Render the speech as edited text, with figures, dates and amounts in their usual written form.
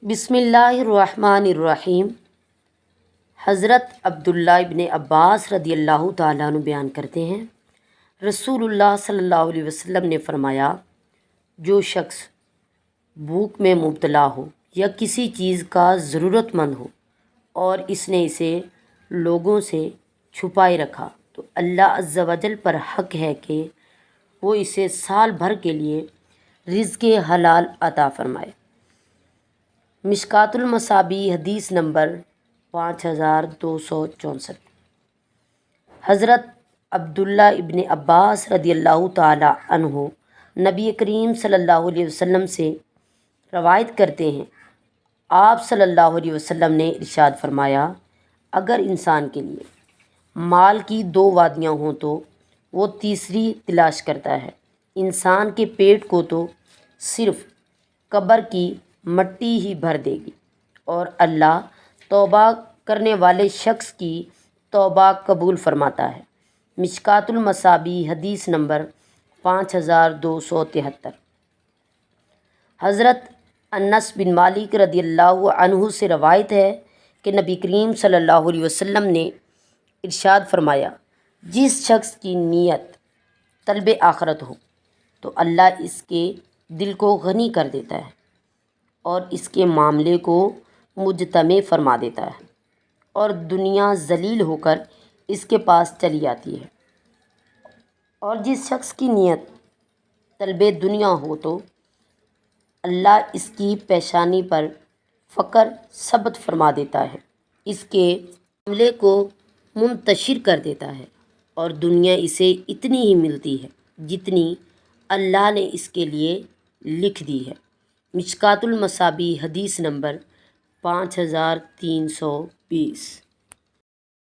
بسم اللہ الرحمن الرحیم۔ حضرت عبداللہ ابن عباس رضی اللہ تعالیٰ عنہ بیان کرتے ہیں، رسول اللہ صلی اللہ علیہ وسلم نے فرمایا، جو شخص بھوک میں مبتلا ہو یا کسی چیز کا ضرورت مند ہو اور اس نے اسے لوگوں سے چھپائے رکھا تو اللہ عز و جل پر حق ہے کہ وہ اسے سال بھر کے لیے رزق حلال عطا فرمائے۔ مشکوٰۃ المصابیح حدیث نمبر 5264۔ حضرت عبداللہ ابن عباس رضی اللہ تعالیٰ عنہ نبی کریم صلی اللہ علیہ وسلم سے روایت کرتے ہیں، آپ صلی اللہ علیہ وسلم نے ارشاد فرمایا، اگر انسان کے لیے مال کی 2 وادیاں ہوں تو وہ تیسری تلاش کرتا ہے، انسان کے پیٹ کو تو صرف قبر کی مٹی ہی بھر دے گی اور اللہ توبہ کرنے والے شخص کی توبہ قبول فرماتا ہے۔ مشکوٰۃ المصابیح حدیث نمبر 5273۔ حضرت انس بن مالک رضی اللہ عنہ سے روایت ہے کہ نبی کریم صلی اللہ علیہ وسلم نے ارشاد فرمایا، جس شخص کی نیت طلب آخرت ہو تو اللہ اس کے دل کو غنی کر دیتا ہے اور اس کے معاملے کو مجتمع فرما دیتا ہے اور دنیا ذلیل ہو کر اس کے پاس چلی آتی ہے، اور جس شخص کی نیت طلب دنیا ہو تو اللہ اس کی پیشانی پر فقر ثبت فرما دیتا ہے، اس کے معاملے کو منتشر کر دیتا ہے اور دنیا اسے اتنی ہی ملتی ہے جتنی اللہ نے اس کے لیے لکھ دی ہے۔ مشکوٰۃ المصابیح حدیث نمبر 5320۔